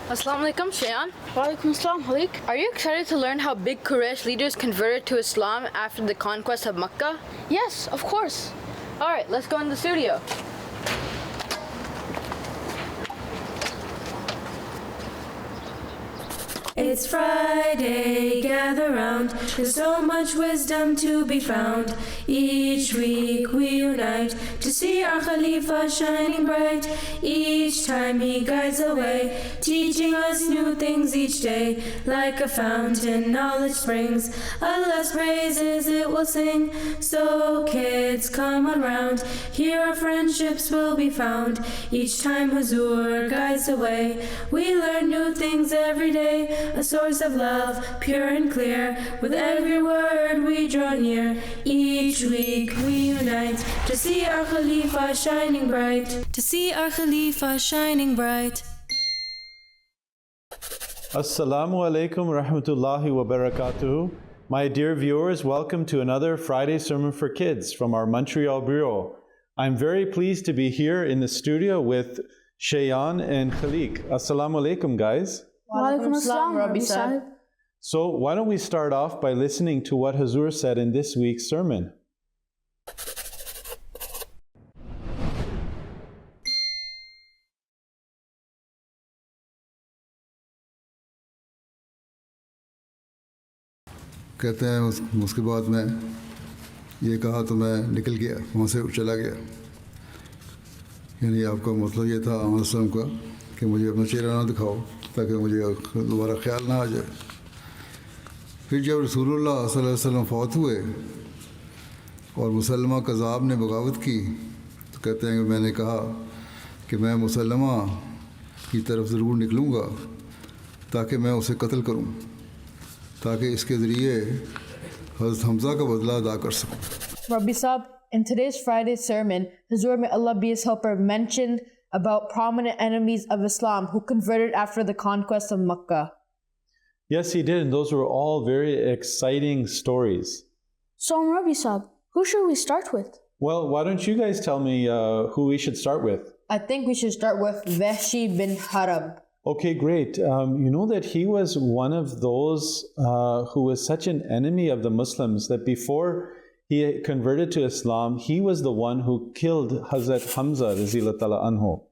Assalamu alaikum, Shayan. Walaikum assalam, Halik. Are you excited to learn how big Quraysh leaders converted to Islam after the conquest of Mecca? Yes, of course. Alright, let's go in the studio. It's Friday, gather round. There's so much wisdom to be found. Each week we unite to see our Khalifa shining bright. Each time he guides the way, teaching us new things each day. Like a fountain, knowledge springs. Allah's praises it will sing. So kids, come on round. Here our friendships will be found. Each time Huzur guides the way, we learn new things every day. A source of love, pure and clear. With every word we draw near. Each week we unite to see our Khalifa shining bright. To see our Khalifa shining bright. Assalamu alaikum rahmatullahi wa barakatuh. My dear viewers, welcome to another Friday Sermon for Kids from our Montreal Bureau. I'm very pleased to be here in the studio with Shayan and Khalik. Assalamu alaikum, guys. Walaikum assalam, Rabbi Sahib. So why don't we start off by listening to what Huzur said in this week's sermon. कहते हैं उसके बाद मैं ये कहा तो मैं निकल गया, वहाँ से चला गया। यानी आपका मतलब ये था आमद का कि मुझे अपना चेहरा ना दिखाओ ताकि मुझे दोबारा ख्याल ना आ जाए। फिर जब रसूलुल्लाह सल्लल्लाहु अलैहि वसल्लम फौत हुए और मुसल्लमा कज़ाब ने बगावत की तो कहते हैं कि मैंने कहा कि मैं मुसल्लमा की तरफ ज़रूर निकलूँगा ताकि मैं उसे कत्ल करूँ, ताकि इसके ज़रिए हज़रत हमज़ा का बदला अदा कर सकूँ। Rabbi Sahib, in today's Friday sermon, Huzur, may Allah be his helper, mentioned about prominent enemies of Islam who converted after the conquest of Makkah. Yes, he did, and those were all very exciting stories. So, Rabbi Sahib, who should we start with? Well, why don't you guys tell me who we should start with? I think we should start with Wahshi bin Harb. Okay, great. You know that he was one of those who was such an enemy of the Muslims that before he converted to Islam, he was the one who killed Hazrat Hamza radhiyallahu ta'ala anhu.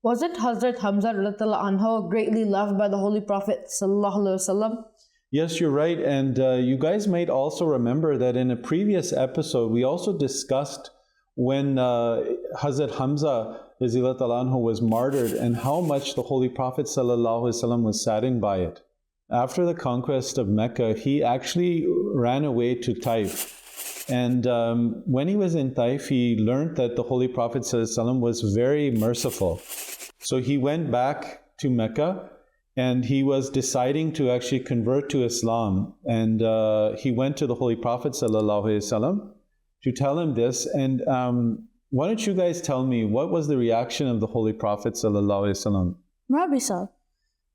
Wasn't Hazrat Hamza radhiyallahu anhu greatly loved by the Holy Prophet sallallahu alaihi wasallam? Yes, you're right. And you guys might also remember that in a previous episode, we also discussed when Hazrat Hamza radhiyallahu ta'ala anhu was martyred and how much the Holy Prophet sallallahu alaihi wasallam was saddened by it. After the conquest of Mecca, he actually ran away to Taif. And when he was in Taif, he learned that the Holy Prophet ﷺ was very merciful. So he went back to Mecca and he was deciding to actually convert to Islam. And he went to the Holy Prophet ﷺ to tell him this. And why don't you guys tell me, what was the reaction of the Holy Prophet ﷺ? Rabbi Sahib,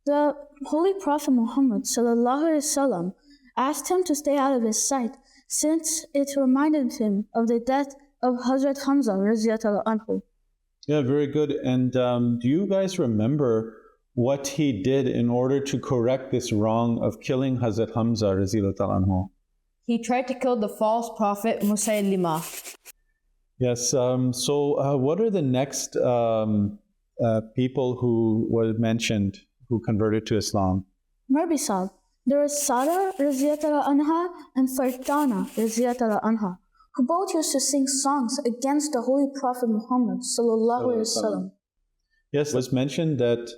the Holy Prophet Muhammad ﷺ asked him to stay out of his sight, since it reminded him of the death of Hazrat Hamza radhiyallahu anhu. Yeah, very good. And do you guys remember what he did in order to correct this wrong of killing Hazrat Hamza radhiyallahu anhu? He tried to kill the false prophet Musaylimah. Yes. So what are the next people who were mentioned who converted to Islam? Rabbi Sahib, there was Sarah radhiyallahu anha and Fartana radhiyallahu anha, who both used to sing songs against the Holy Prophet Muhammad sallallahu alaihi wasallam. Yes, it was mentioned that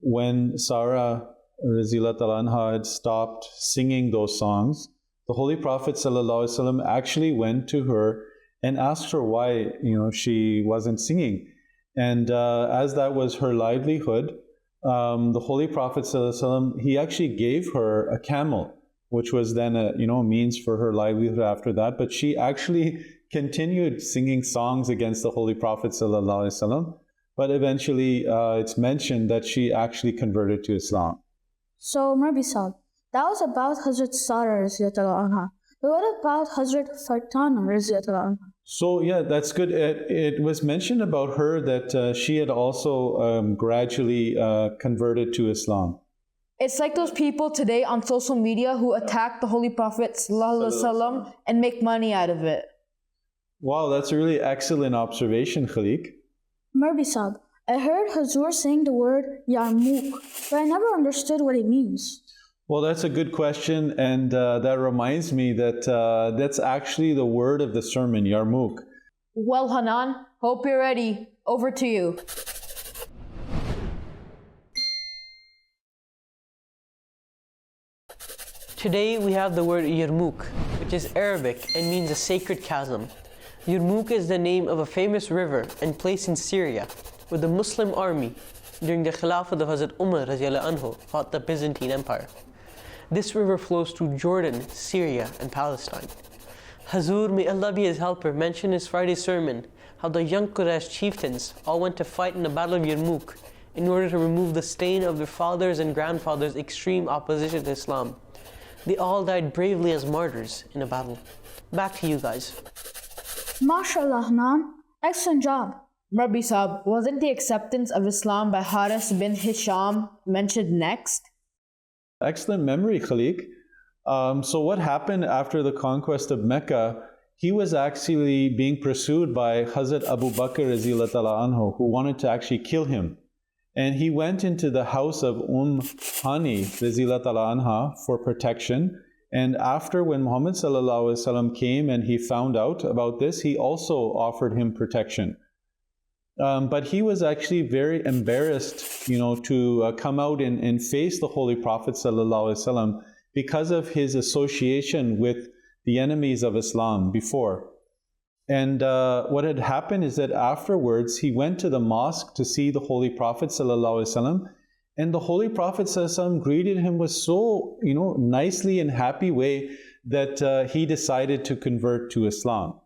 when Sarah radhiyallahu anha had stopped singing those songs, the Holy Prophet sallallahu alaihi wasallam actually went to her and asked her why, she wasn't singing. And as that was her livelihood, the Holy Prophet ﷺ, he actually gave her a camel, which was then a means for her livelihood after that. But she actually continued singing songs against the Holy Prophet ﷺ. But eventually, it's mentioned that she actually converted to Islam. So, Rabbi Sahib, that was about Hazrat Sarah radhiyallahu anha. But what about Hazrat Fartana radhiyallahu anha? So yeah, that's good. It was mentioned about her that she had also gradually converted to Islam. It's like those people today on social media who attack the Holy Prophet ﷺ and make money out of it. Wow, that's a really excellent observation, Khalik. Marbi Sab, I heard Huzur saying the word Yarmouk, but I never understood what it means. Well, that's a good question, and that reminds me that that's actually the word of the sermon, Yarmouk. Well, Hanan, hope you're ready. Over to you. Today we have the word Yarmouk, which is Arabic and means a sacred chasm. Yarmouk is the name of a famous river and place in Syria, where the Muslim army during the Khilafat of Hazrat Umar anhu fought the Byzantine Empire. This river flows through Jordan, Syria, and Palestine. Huzur, may Allah be his helper, mentioned in his Friday sermon how the young Quraysh chieftains all went to fight in the Battle of Yarmouk in order to remove the stain of their fathers' and grandfathers' extreme opposition to Islam. They all died bravely as martyrs in a battle. Back to you guys. MashaAllah, Hanan. Excellent job. Rabbi Saab, wasn't the acceptance of Islam by Harith bin Hisham mentioned next? Excellent memory, Khalik. So what happened after the conquest of Mecca? He was actually being pursued by Hazrat Abu Bakr anhu, who wanted to actually kill him. And he went into the house of Hani anha for protection. And after, when Muhammad came and he found out about this, he also offered him protection. But he was actually very embarrassed, to come out and face the Holy Prophet because of his association with the enemies of Islam before. And what had happened is that afterwards, he went to the mosque to see the Holy Prophet and the Holy Prophet greeted him with so, nicely and happy way that he decided to convert to Islam.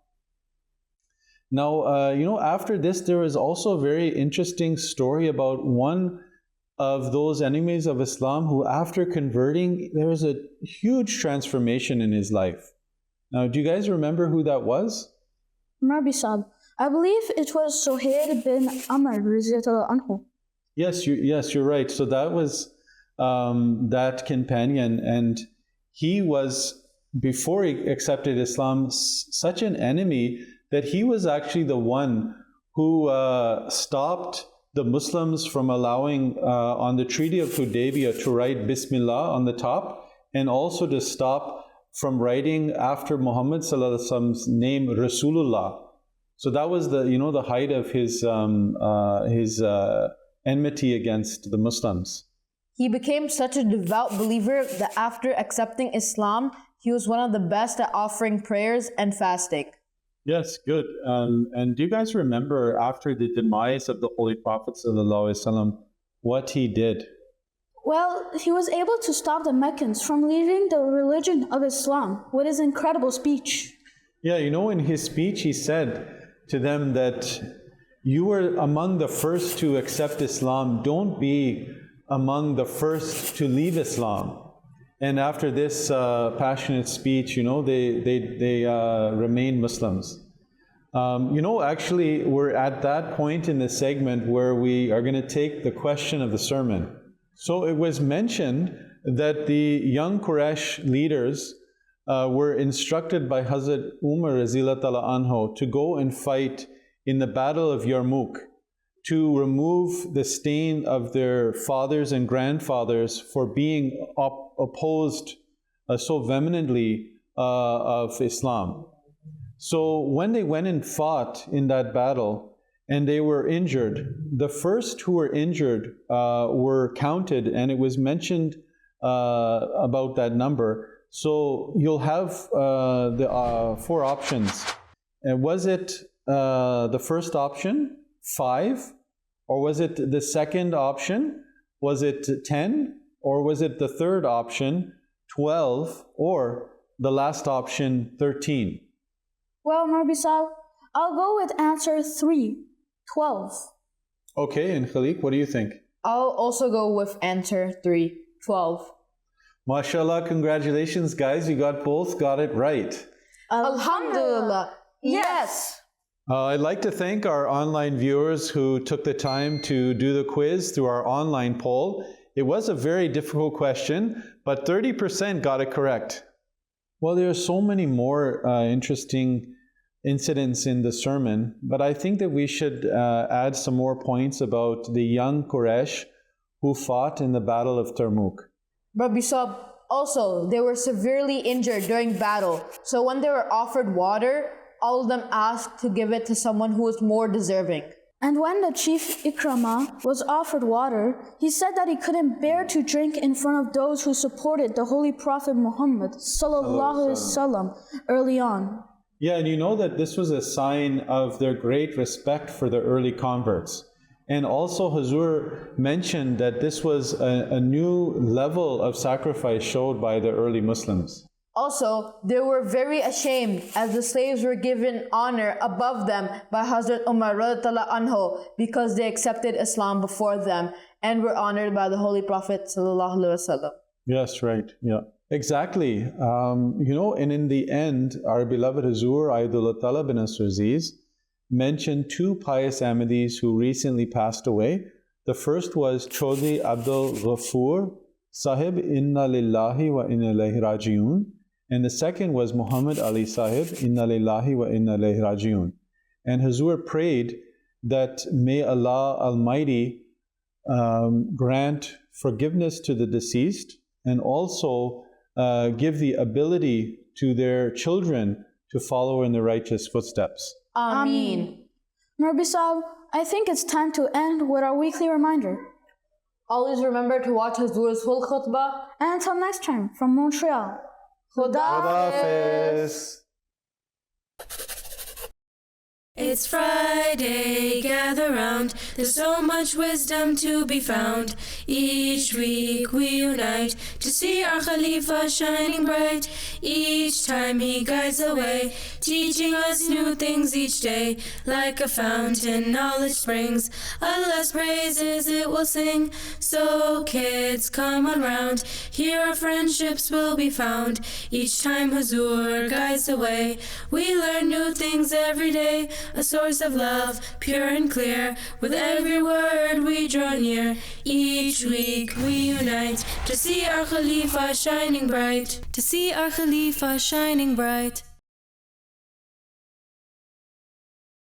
Now, after this, there is also a very interesting story about one of those enemies of Islam who, after converting, there was a huge transformation in his life. Now, do you guys remember who that was? Marbi Sab, I believe it was Harith bin Amr anhu. Yes, you're right. So that was that companion, and he was, before he accepted Islam, such an enemy that he was actually the one who stopped the Muslims from allowing on the Treaty of Hudaybiyah to write Bismillah on the top, and also to stop from writing after Muhammad ﷺ's name Rasulullah. So that was the height of his enmity against the Muslims. He became such a devout believer that after accepting Islam, he was one of the best at offering prayers and fasting. Yes, good. And do you guys remember after the demise of the Holy Prophet ﷺ, what he did? Well, he was able to stop the Meccans from leaving the religion of Islam with his incredible speech. Yeah, in his speech he said to them that you were among the first to accept Islam. Don't be among the first to leave Islam. And after this passionate speech, they remain Muslims. Actually, we're at that point in the segment where we are going to take the question of the sermon. So it was mentioned that the young Quraysh leaders were instructed by Hazrat Umar anhu to go and fight in the Battle of Yarmouk to remove the stain of their fathers and grandfathers for being opposed so vehemently of Islam. So when they went and fought in that battle and they were injured, the first who were injured were counted, and it was mentioned about that number. So you'll have the 4 options. And was it the first option, 5? Or was it the second option? Was it 10? Or was it the third option, 12? Or the last option, 13? Well, Marbi Sab, I'll go with answer 3, 12. Okay, and Khalik, what do you think? I'll also go with answer 3, 12. MashaAllah, congratulations guys, you both got it right. Alhamdulillah. Yes. I'd like to thank our online viewers who took the time to do the quiz through our online poll. It was a very difficult question, but 30% got it correct. Well, there are so many more interesting incidents in the sermon, but I think that we should add some more points about the young Quraysh who fought in the Battle of Yarmouk. But Bisab, also, they were severely injured during battle. So when they were offered water, all of them asked to give it to someone who was more deserving. And when the chief Ikramah was offered water, he said that he couldn't bear to drink in front of those who supported the Holy Prophet Muhammad sallallahu alaihi wasallam early on. Yeah, and you know that this was a sign of their great respect for the early converts. And also Huzur mentioned that this was a new level of sacrifice showed by the early Muslims. Also, they were very ashamed as the slaves were given honor above them by Hazrat Umar radhiyallahu anhu because they accepted Islam before them and were honored by the Holy Prophet sallallahu alaihi wasallam. Yes, right. Yeah, exactly. And in the end, our beloved Huzur Aidullah Talab bin Aziz mentioned two pious Ahmadis who recently passed away. The first was Chaudhry Abdul Ghafoor Sahib Inna Lillahi wa Inna Ilaihi Rajiun. And the second was Muhammad Ali Sahib, Inna Lillahi wa Inna Ilaihi Rajiun. And Huzur prayed that may Allah Almighty grant forgiveness to the deceased and also give the ability to their children to follow in the righteous footsteps. Ameen. Rabbi Sahib, I think it's time to end with our weekly reminder. Always remember to watch Huzur's full khutbah. And until next time, from Montreal, Khuda Hafiz. It's Friday, gather round. There's so much wisdom to be found. Each week we unite to see our Khalifa shining bright. Each time he guides the way, teaching us new things each day. Like a fountain, knowledge springs. Allah's praises it will sing. So kids, come on round. Here our friendships will be found. Each time Huzur guides the way, we learn new things every day. A source of love, pure and clear. With every word we draw near. Each week we unite to see our Khalifa shining bright. To see our Khalifa shining bright.